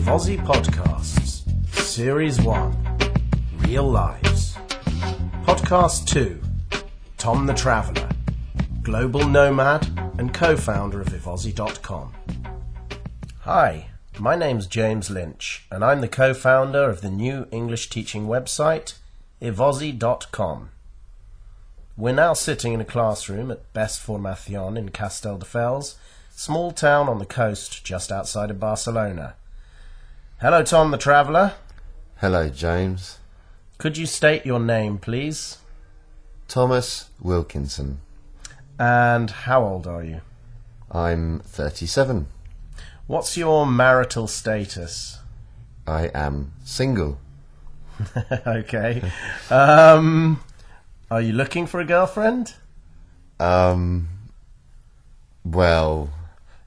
Aussie Podcasts, Series 1, Real Lives. Podcast 2, Tom the Traveller, global nomad and co-founder of Ingles-Audio. Hi, my name's James Lynch, and I'm the co-founder of the new English teaching website, Ingles-Audio. We're now sitting in a classroom at Best Formación in Castelldefels, small town on the coast just outside of Barcelona. Hello, Tom the Traveller. Hello, James. Could you state your name, please? Thomas Wilkinson. And how old are you? I'm 37. What's your marital status? I am single. Okay. Are you looking for a girlfriend? Well,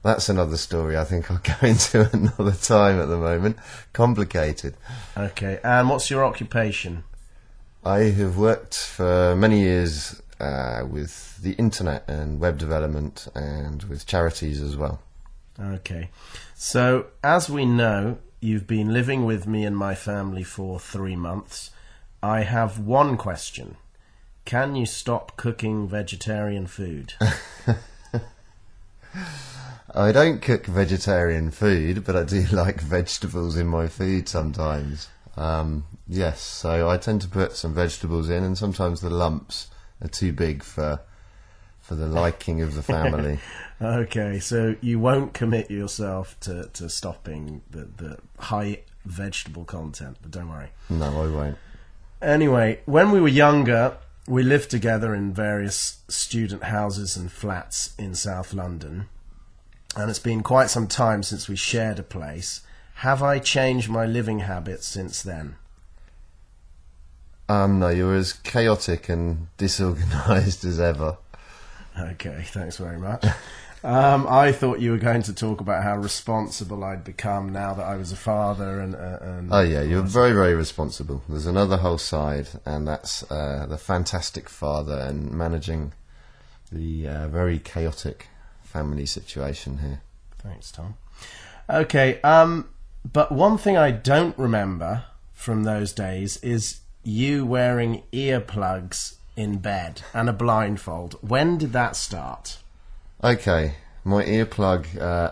that's another story I think I'll go into another time at the moment. Complicated. Okay, and what's your occupation? I have worked for many years with the internet and web development and with charities as well. Okay, so as we know, you've been living with me and my family for 3 months. I have one question. Can you stop cooking vegetarian food? I don't cook vegetarian food, but I do like vegetables in my food sometimes. Yes, so I tend to put some vegetables in, and sometimes the lumps are too big for the liking of the family. Okay, so you won't commit yourself to stopping the high vegetable content, but don't worry. No, I won't. Anyway, when we were younger, we lived together in various student houses and flats in South London, and it's been quite some time since we shared a place. Have I changed my living habits since then? No, you're as chaotic and disorganised as ever. Okay, thanks very much. I thought you were going to talk about how responsible I'd become now that I was a father and oh yeah, you're very, very responsible. There's another whole side, and that's the fantastic father and managing the very chaotic family situation here. Thanks, Tom. Okay, but one thing I don't remember from those days is you wearing earplugs in bed and a blindfold. When did that start? Okay, my earplug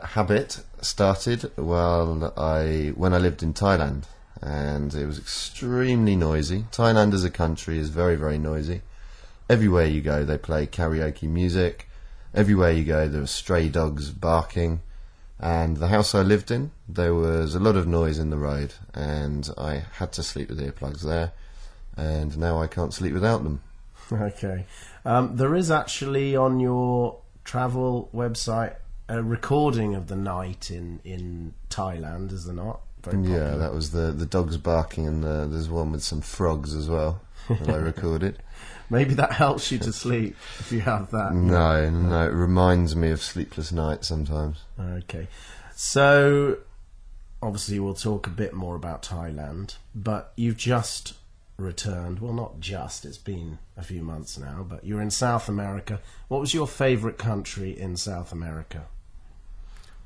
habit started when I lived in Thailand, and it was extremely noisy. Thailand as a country is very, very noisy. Everywhere you go, they play karaoke music. Everywhere you go, there were stray dogs barking. And the house I lived in, there was a lot of noise in the road, and I had to sleep with earplugs there, and now I can't sleep without them. Okay. There is actually on your travel website a recording of the night in Thailand, is there not? Very popular. Yeah, that was the dogs barking, and there's one with some frogs as well that I recorded. Maybe that helps you to sleep if you have that. No, it reminds me of sleepless nights sometimes. Okay. So, obviously we'll talk a bit more about Thailand, but you've just returned. Well, not just, it's been a few months now, but you're in South America. What was your favourite country in South America?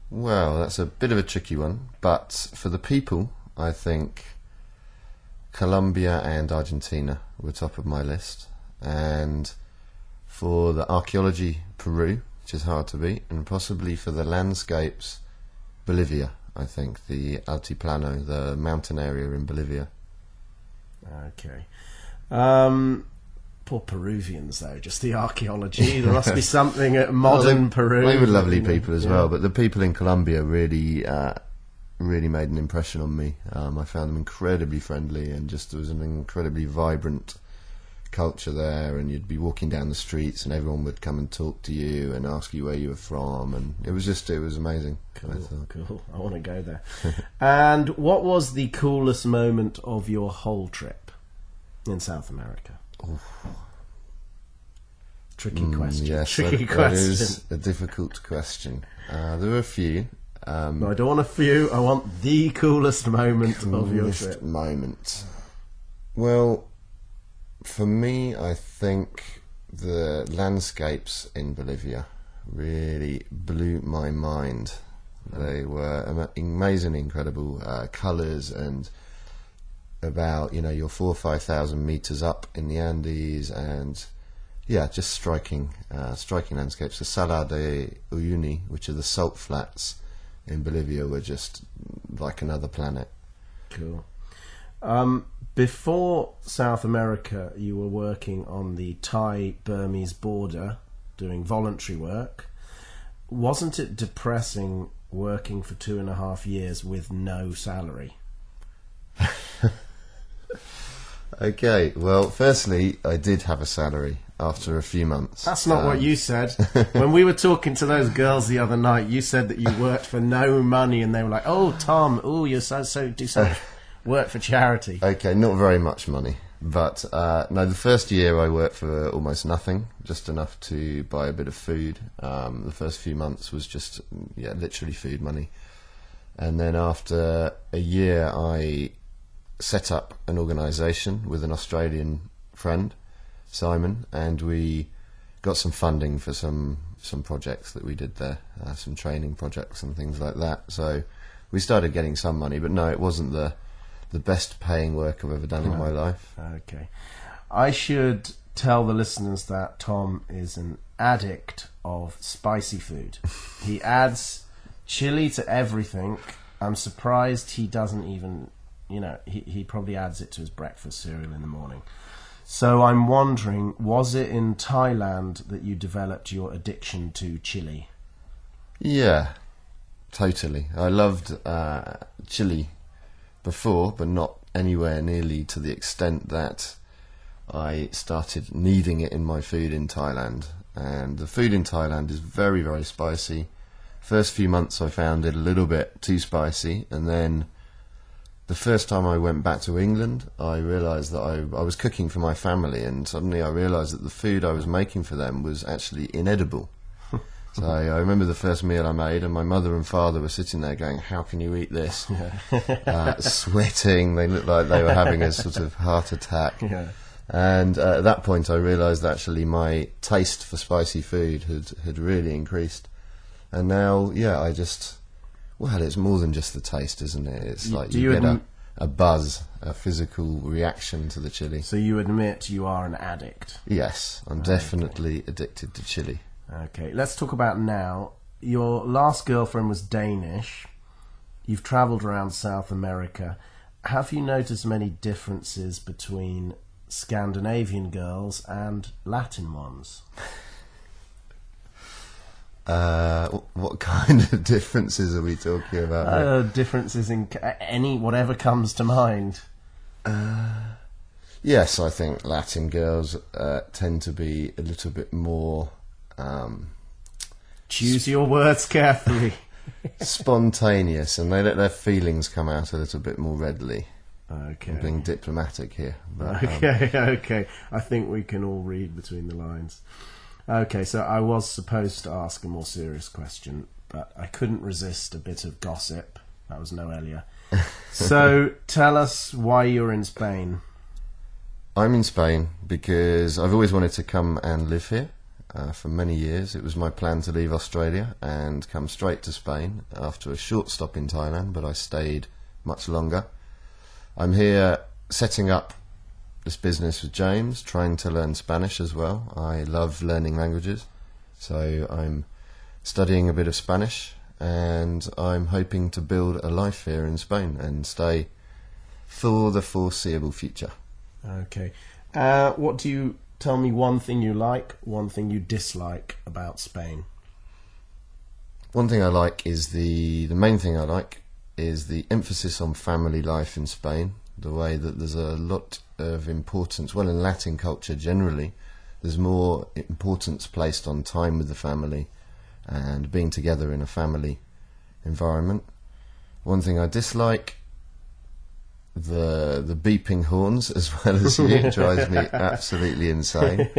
Well, that's a bit of a tricky one, but for the people, I think Colombia and Argentina were top of my list. And for the archaeology, Peru, which is hard to beat, and possibly for the landscapes, Bolivia, I think, the Altiplano, the mountain area in Bolivia. Okay. Poor Peruvians, though, just the archaeology. There must be something at modern Peru. They were lovely people as well, but the people in Colombia really made an impression on me. I found them incredibly friendly, and just there was an incredibly vibrant culture there, and you'd be walking down the streets and everyone would come and talk to you and ask you where you were from, and it was amazing. Cool. I want to go there. And what was the coolest moment of your whole trip in South America? Oof. Tricky question. Yes, Tricky question. That is a difficult question. There were a few. No, I don't want a few. I want the coolest moment of your trip. Moment. Well, for me, I think the landscapes in Bolivia really blew my mind. They were amazing, incredible colours, and about, you're 4,000 or 5,000 meters up in the Andes, and just striking landscapes. The Salar de Uyuni, which are the salt flats in Bolivia, were just like another planet. Cool. Before South America, you were working on the Thai-Burmese border, doing voluntary work. Wasn't it depressing working for 2.5 years with no salary? Okay, well, firstly, I did have a salary after a few months. That's not what you said. When we were talking to those girls the other night, you said that you worked for no money, and they were like, "Oh, Tom, you're do so much work for charity." Okay, not very much money, but no, the first year I worked for almost nothing, just enough to buy a bit of food. The first few months was just, literally food money. And then after a year, I set up an organisation with an Australian friend, Simon, and we got some funding for some projects that we did there, some training projects and things like that. So we started getting some money, but no, it wasn't the best paying work I've ever done in my life. Okay. I should tell the listeners that Tom is an addict of spicy food. He adds chili to everything. I'm surprised he doesn't even, he probably adds it to his breakfast cereal in the morning. So I'm wondering, was it in Thailand that you developed your addiction to chili? Yeah, totally. I loved chili before, but not anywhere nearly to the extent that I started needing it in my food in Thailand. And the food in Thailand is very, very spicy. First few months I found it a little bit too spicy, and then the first time I went back to England, I realised that I was cooking for my family, and suddenly I realised that the food I was making for them was actually inedible. So I remember the first meal I made, and my mother and father were sitting there going, "How can you eat this?" Sweating, they looked like they were having a sort of heart attack. Yeah. And at that point I realised actually my taste for spicy food had really increased. And now, it's more than just the taste, isn't it? It's like you get a buzz, a physical reaction to the chili. So you admit you are an addict? Yes, I'm definitely addicted to chili. Okay, let's talk about now. Your last girlfriend was Danish. You've travelled around South America. Have you noticed many differences between Scandinavian girls and Latin ones? What kind of differences are we talking about? Differences in whatever comes to mind. Yes, I think Latin girls tend to be a little bit more... choose your words carefully. Spontaneous, and they let their feelings come out a little bit more readily. Okay. I'm being diplomatic here. But, okay. I think we can all read between the lines. Okay, so I was supposed to ask a more serious question, but I couldn't resist a bit of gossip. That was Noelia. So tell us why you're in Spain. I'm in Spain because I've always wanted to come and live here. For many years it was my plan to leave Australia and come straight to Spain after a short stop in Thailand, but I stayed much longer. I'm here setting up this business with James, trying to learn Spanish as well. I love learning languages, so I'm studying a bit of Spanish, and I'm hoping to build a life here in Spain and stay for the foreseeable future. Okay. Tell me one thing you like, one thing you dislike about Spain. One thing I like is the main thing I like is the emphasis on family life in Spain. The way that there's a lot of importance, well, in Latin culture generally, there's more importance placed on time with the family and being together in a family environment. One thing I dislike, the beeping horns as well as you. It drives me absolutely insane.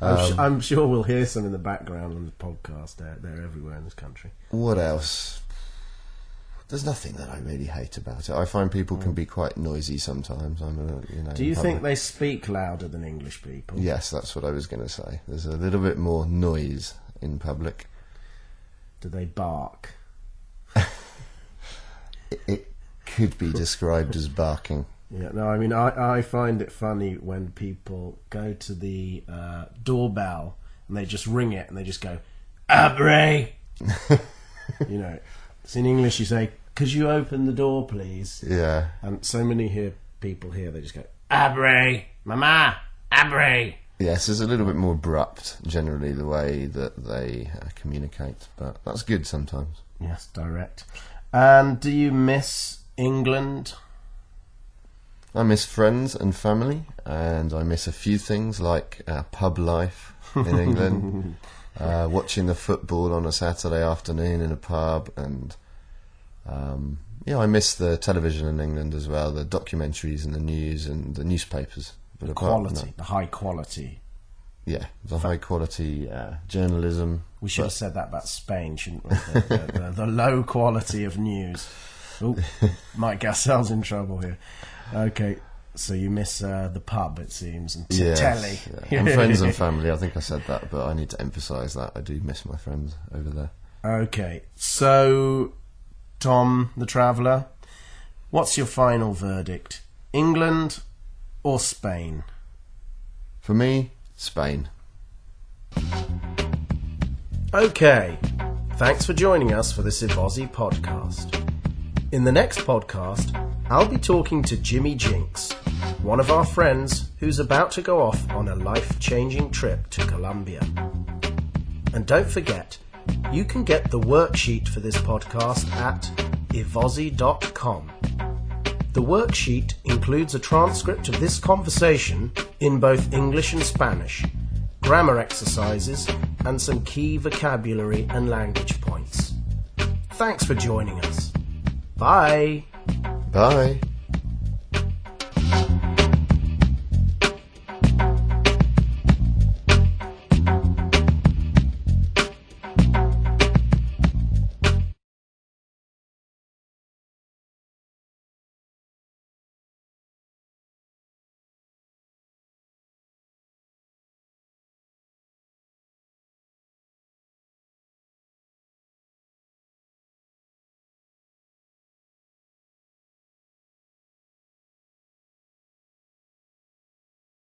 I'm sure we'll hear some in the background on the podcast. They're everywhere in this country. What else? There's nothing that I really hate about it. I find people can be quite noisy sometimes. Do you think they speak louder than English people? Yes, that's what I was going to say. There's a little bit more noise in public. Do they bark? it could be described as barking. Yeah, no, I mean, I find it funny when people go to the doorbell and they just ring it and they just go, Aprende. You know, it's in English you say, could you open the door, please? Yeah. And so many people here, they just go, Aprende, mama, Aprende. Yes, it's a little bit more abrupt, generally, the way that they communicate, but that's good sometimes. Yes, direct. And do you miss England? I miss friends and family, and I miss a few things like pub life in England, watching the football on a Saturday afternoon in a pub, and I miss the television in England as well, the documentaries and the news and the newspapers. But The high quality. Yeah, the high quality journalism. We should have said that about Spain, shouldn't we? The low quality of news. Oh, might get ourselves in trouble here. Okay, so you miss the pub, it seems, and telly. Yeah. And friends and family, I think I said that, but I need to emphasise that. I do miss my friends over there. Okay, so, Tom, the Traveller, what's your final verdict? England or Spain? For me, Spain. Okay, thanks for joining us for this Evozi podcast. In the next podcast, I'll be talking to Jimmy Jinks, one of our friends who's about to go off on a life-changing trip to Colombia. And don't forget, you can get the worksheet for this podcast at evozi.com. The worksheet includes a transcript of this conversation in both English and Spanish, grammar exercises, and some key vocabulary and language points. Thanks for joining us. Bye. Bye.